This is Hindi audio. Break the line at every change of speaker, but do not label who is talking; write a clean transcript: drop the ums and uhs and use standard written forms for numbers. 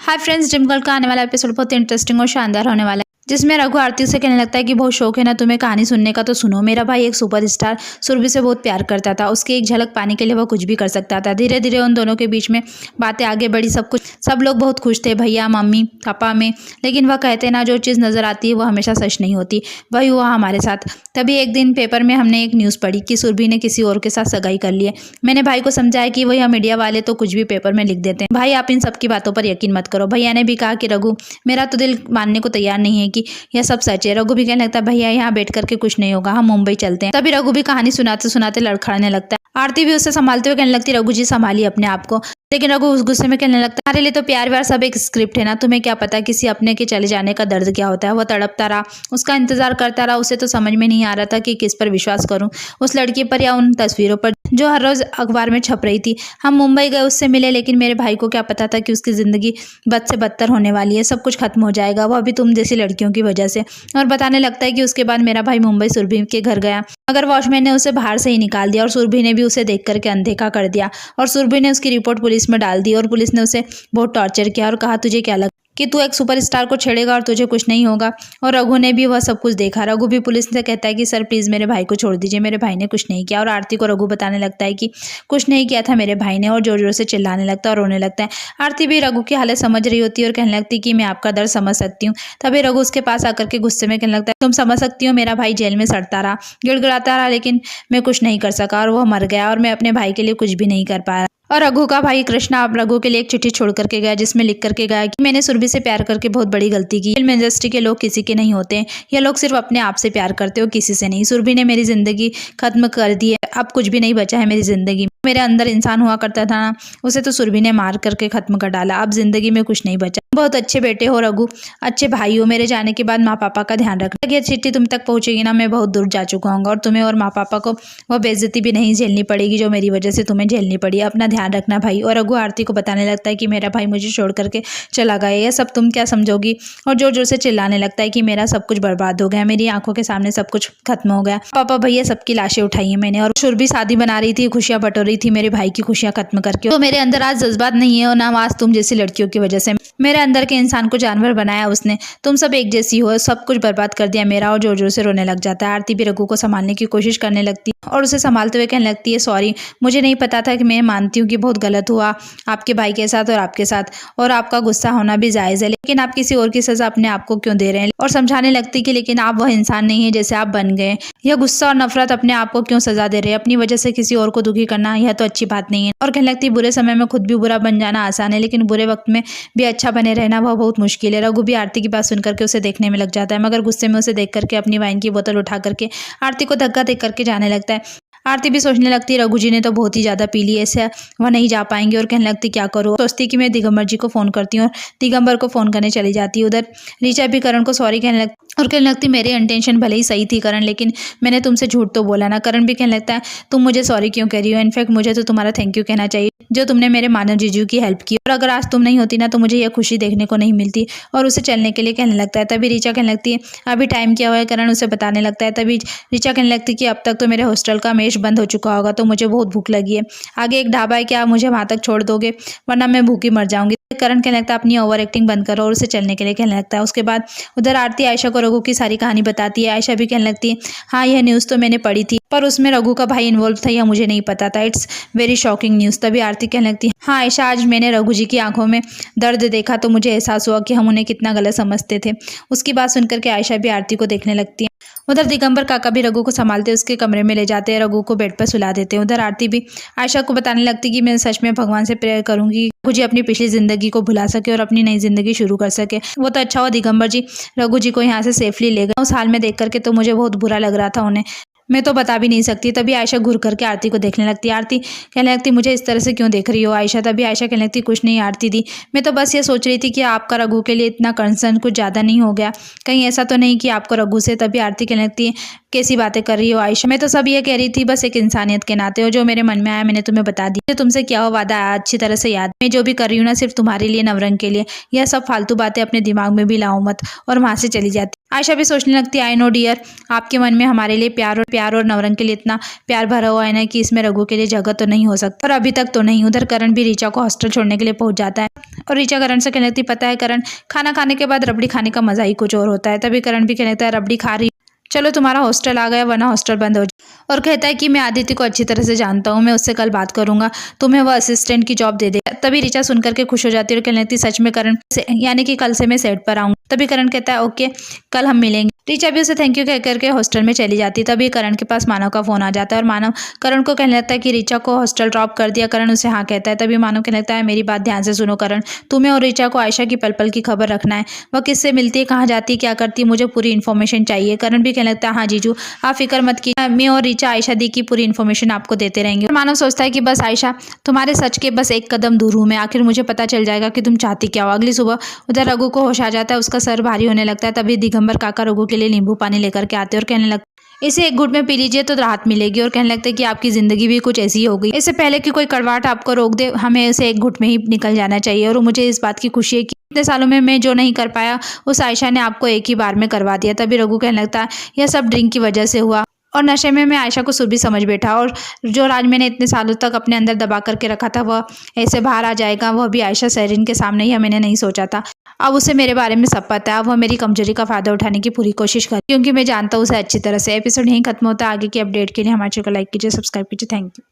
हाय फ्रेंड्स, ड्रीम गर्ल का आने वाला एपिसोड बहुत इंटरेस्टिंग और शानदार होने वाला है, जिसमें रघु आरती से कहने लगता है कि बहुत शौक है ना तुम्हें कहानी सुनने का, तो सुनो। मेरा भाई एक सुपरस्टार सुरभि से बहुत प्यार करता था। उसकी एक झलक पाने के लिए वह कुछ भी कर सकता था। धीरे धीरे उन दोनों के बीच में बातें आगे बढ़ी। सब लोग बहुत खुश थे, भैया, मम्मी, पापा में। लेकिन वह कहते ना, जो चीज़ नजर आती है वो हमेशा सच नहीं होती। वही हुआ हमारे साथ। तभी एक दिन पेपर में हमने एक न्यूज़ पढ़ी कि सुरभि ने किसी और के साथ सगाई कर ली है। मैंने भाई को समझाया कि वही मीडिया वाले तो कुछ भी पेपर में लिख देते हैं। भाई, आप इन सब की बातों पर यकीन मत करो। भैया ने भी कहा कि रघु, मेरा तो दिल मानने को तैयार नहीं है कि यह सब सच है। रघु भी कहने लगता है, भैया यहाँ बैठ करके कुछ नहीं होगा, हम मुंबई चलते हैं। तभी रघु भी कहानी सुनाते सुनाते लड़खड़ाने लगता है। आरती भी उसे संभालते हुए कहने लगती है, रघु जी संभालिए अपने आप को। लेकिन रघु उस गुस्से में कहने लगता है, हमारे लिए तो प्यार व्यार सब एक स्क्रिप्ट है ना, तुम्हें क्या पता किसी अपने के चले जाने का दर्द क्या होता है। वह तड़पता रहा, उसका इंतजार करता रहा। उसे तो समझ में नहीं आ रहा था कि किस पर विश्वास करूं, उस लड़की पर या उन तस्वीरों पर जो हर रोज अखबार में छप रही थी। हम मुंबई गए, उससे मिले, लेकिन मेरे भाई को क्या पता था कि उसकी जिंदगी बद से बदतर होने वाली है। सब कुछ खत्म हो जाएगा, वह भी तुम जैसी लड़कियों की वजह से। और बताने लगता है कि उसके बाद मेरा भाई मुंबई सुरभि के घर गया, मगर वॉचमैन ने उसे बाहर से ही निकाल दिया और सुरभि ने भी उसे देख करके अनदेखा कर दिया। और सुरभि ने उसकी रिपोर्ट पुलिस में डाल दी और पुलिस ने उसे बहुत टॉर्चर किया और कहा, तुझे क्या लगा कि तू एक सुपरस्टार को छेड़ेगा और तुझे कुछ नहीं होगा। और रघु ने भी वह सब कुछ देखा। रघु भी पुलिस से कहता है कि सर प्लीज़ मेरे भाई को छोड़ दीजिए, मेरे भाई ने कुछ नहीं किया। और आरती को रघु बताने लगता है कि कुछ नहीं किया था मेरे भाई ने, और जोर जोर से चिल्लाने लगता है और रोने लगता है। आरती भी रघु की हालत समझ रही होती है और कहने लगती है कि मैं आपका दर्द समझ सकती हूँ। तभी रघु उसके पास आकर के गुस्से में कहने लगता है, तुम समझ सकती हो, मेरा भाई जेल में सड़ता रहा, गिड़गिड़ाता रहा, लेकिन मैं कुछ नहीं कर सका और वह मर गया और मैं अपने भाई के लिए कुछ भी नहीं कर पाया। और रघु का भाई कृष्णा अब रघु के लिए एक चिट्ठी छोड़ करके गया, जिसमें लिख करके गया कि मैंने सुरभि से प्यार करके बहुत बड़ी गलती की। फिल्म इंडस्ट्री के लोग किसी के नहीं होते, ये लोग सिर्फ अपने आप से प्यार करते हो, किसी से नहीं। सुरभि ने मेरी जिंदगी खत्म कर दी है, अब कुछ भी नहीं बचा है मेरी जिंदगी में। मेरे अंदर इंसान हुआ करता था ना, उसे तो सुरभि ने मार करके खत्म कर डाला। अब जिंदगी में कुछ नहीं बचा। बहुत अच्छे बेटे हो रघु, अच्छे भाई हो। मेरे जाने के बाद माँ पापा का ध्यान रखना। ये चिट्ठी तुम तक पहुंचेगी ना, मैं बहुत दूर जा चुका हूँ और तुम्हें और माँ पापा को वह बेइज्जती भी नहीं झेलनी पड़ेगी जो मेरी वजह से तुम्हें झेलनी पड़ी। अपना ध्यान रखना भाई। और रघु आरती को बताने लगता है कि मेरा भाई मुझे छोड़ करके चला गया, यह सब तुम क्या समझोगी। और जोर जोर से चिल्लाने लगता है कि मेरा सब कुछ बर्बाद हो गया, मेरी आंखों के सामने सब कुछ खत्म हो गया। पापा, भैया, सबकी लाशें उठाई है मैंने, और सुरभि शादी बना रही थी, खुशियां बटोर रही थी मेरे भाई की खुशियां खत्म करके। तो मेरे अंदर आज जज्बात नहीं है और ना आज तुम जैसी लड़कियों की वजह से। मेरे अंदर के इंसान को जानवर बनाया उसने। तुम सब एक जैसी हो, सब कुछ बर्बाद कर दिया मेरा। और जोर जोर से रोने लग जाता है। आरती भी रघु को संभालने की कोशिश करने लगती है और उसे संभालते हुए कहने लगती है, सॉरी, मुझे नहीं पता था कि मैं मानती हूँ कि बहुत गलत हुआ आपके भाई के साथ और आपके साथ, और आपका गुस्सा होना भी जायज़ है, लेकिन आप किसी और की सजा अपने आप को क्यों दे रहे हैं। और समझाने लगती कि लेकिन आप वह इंसान नहीं है जैसे आप बन गए। यह गुस्सा और नफरत अपने आप को क्यों सजा दे रहे हैं, अपनी वजह से किसी और को दुखी करना, यह तो अच्छी बात नहीं है। और कहने लगती, बुरे समय में खुद भी बुरा बन जाना आसान है, लेकिन बुरे वक्त में भी अच्छा बने रहना वह बहुत मुश्किल है। रघु भी आरती की बात सुन करके उसे देखने में लग जाता है, मगर गुस्से में उसे देख करके अपनी वाइन की बोतल उठा करके आरती को धक्का दे करके जाने लगता है। आरती भी सोचने लगती है, रघु जी ने तो बहुत ही ज़्यादा पी ली, ऐसे वह नहीं जा पाएंगे। और कहने लगती, क्या करूँ। सोचती कि मैं दिगंबर जी को फ़ोन करती हूँ और दिगंबर को फ़ोन करने चली जाती है। उधर ऋचा भी करण को सॉरी कहने लगती और कहने लगती, मेरी इंटेंशन भले ही सही थी करण, लेकिन मैंने तुमसे झूठ तो बोला ना। करण भी कहने लगता है, तुम मुझे सॉरी क्यों कह रही हो, इनफैक्ट मुझे तो तुम्हारा थैंक यू कहना चाहिए जो तुमने मेरे मानव जीजू की हेल्प की, और अगर आज तुम नहीं होती ना तो मुझे यह खुशी देखने को नहीं मिलती। और उसे चलने के लिए कहने लगता है। तभी ऋचा कहने लगती है, अभी टाइम क्या हुआ है। करण उसे बताने लगता है। तभी ऋचा कहने लगती है कि अब तक तो मेरे हॉस्टल का मेश बंद हो चुका होगा, तो मुझे बहुत भूख लगी है। आगे एक ढाबा है, क्या आप मुझे वहाँ तक छोड़ दोगे, वरना मैं भूखी मर जाऊंगी। करण कहने लगता है, अपनी ओवर एक्टिंग बंद करो, और उसे चलने के लिए कहने लगता है। उसके बाद उधर आरती आयशा को रघु की सारी कहानी बताती है। आयशा भी कहने लगती है, हाँ यह न्यूज़ तो मैंने पढ़ी थी, पर उसमें रघु का भाई इन्वॉल्व था, यह मुझे नहीं पता था। It's very shocking news. तभी आरती कहने लगती है, हाँ आयशा, आज मैंने रघु जी की आंखों में दर्द देखा तो मुझे एहसास हुआ कि हम उन्हें कितना गलत समझते थे। उसकी बात सुनकर के आयशा भी आरती को देखने लगती है। उधर दिगंबर काका भी रघु को संभालते उसके कमरे में ले जाते हैं, रघु को बेड पर सुला देते हैं। उधर आरती भी आयशा को बताने लगती कि मैं सच में भगवान से प्रेयर करूंगी रघु जी अपनी पिछली जिंदगी को भुला सके और अपनी नई जिंदगी शुरू कर सके। वो तो अच्छा हुआ दिगंबर जी रघु जी को यहाँ से सेफली ले गए। उस हाल में देख करके तो मुझे बहुत बुरा लग रहा था उन्हें, मैं तो बता भी नहीं सकती। तभी आयशा घूर करके आरती को देखने लगती है। आरती कहने लगती, मुझे इस तरह से क्यों देख रही हो आयशा। तभी आयशा कहने लगती, कुछ नहीं आरती दी, मैं तो बस ये सोच रही थी कि आपका रघु के लिए इतना कंसर्न कुछ ज़्यादा नहीं हो गया, कहीं ऐसा तो नहीं कि आपको रघु से। तभी आरती कहने लगती है, कैसी बातें कर रही हो आयशा, मैं तो सब ये कह रही थी बस एक इंसानियत के नाते, और जो मेरे मन में आया मैंने तुम्हें बता दी। जो तुमसे क्या हुआ वादा आया अच्छी तरह से याद, मैं जो भी कर रही हूँ ना सिर्फ तुम्हारे लिए, नवरंग के लिए। यह सब फालतू बातें अपने दिमाग में भी लाओ मत। और वहाँ से चली जाती। आयशा भी सोचने लगती है, आई नो डियर, आपके मन में हमारे लिए प्यार और नवरंग के लिए इतना प्यार भरा हुआ है ना कि इसमें रघु के लिए जगह तो नहीं हो सकता, और अभी तक तो नहीं। उधर करण भी ऋचा को हॉस्टल छोड़ने के लिए पहुंच जाता है और ऋचा करण से कहने लगती, पता है करण, खाना खाने के बाद रबड़ी खाने का मजा ही कुछ और होता है। तभी करण भी कहने लगता है, रबड़ी खा रही, चलो तुम्हारा हॉस्टल आ गया, वरना हॉस्टल बंद हो जाए। और कहता है कि मैं आदित्य को अच्छी तरह से जानता हूँ, मैं उससे कल बात करूंगा, तुम्हें वो असिस्टेंट की जॉब दे देगा। तभी ऋचा सुनकर के खुश हो जाती है और कहने लगती, सच में करण, यानी कि कल से मैं सेट पर आऊंगा। तभी करण कहता है, ओके, कल हम मिलेंगे। ऋचा भी उसे थैंक यू कह करके हॉस्टल में चली जाती है। तभी करण के पास मानव का फोन आ जाता है और मानव करण को कहने लगता है कि ऋचा को हॉस्टल ड्रॉप कर दिया। करण उसे हाँ कहता है। तभी मानव कहने लगता है, मेरी बात ध्यान से सुनो करण, तुम्हें और ऋचा को आयशा की पल पल की खबर रखना है, वह किससे मिलती है, कहाँ जाती है, क्या करती है, मुझे पूरी इन्फॉर्मेशन चाहिए। करण भी कहने लगता है, हाँ जीजू, आप फिक्र मत कीजिए, मैं और ऋचा आयशा दी की पूरी इन्फॉर्मेशन आपको देते रहेंगे। मानव सोचता है कि बस आयशा, तुम्हारे सच के बस एक कदम दूर हूं मैं, आखिर मुझे पता चल जाएगा कि तुम चाहती क्या हो। अगली सुबह उधर रघु को होश आ जाता है, उसका सर भारी होने लगता है। तभी दिगंबर काका रघु के लिए नींबू पानी लेकर के आते हैं और कहने लगते, इसे एक घुट में पी लीजिए तो राहत मिलेगी। और कहने लगते हैं कि आपकी जिंदगी भी कुछ ऐसी ही हो गई, इससे पहले कि कोई कड़वाहट आपको रोक दे, हमें इसे एक घुट में ही निकल जाना चाहिए। और मुझे इस बात की खुशी है कि इतने सालों में मैं जो नहीं कर पाया, उस आयशा ने आपको एक ही बार में करवा दिया। तभी रघु कहने लगता है, यह सब ड्रिंक की वजह से हुआ, और नशे में मैं आयशा को सुर भी समझ बैठा, और जो राज मैंने इतने सालों तक अपने अंदर दबा करके रखा था, वह ऐसे बाहर आ जाएगा, वह भी आयशा सहरीन के सामने ही, मैंने नहीं सोचा था। अब उसे मेरे बारे में सब पता है, अब वह मेरी कमजोरी का फायदा उठाने की पूरी कोशिश कर, क्योंकि मैं जानता हूँ उसे अच्छी तरह से। एपिसोड यहीं खत्म होता है। आगे की अपडेट के लिए हमारे चैनल को लाइक कीजिए, सब्सक्राइब कीजिए। Thank you.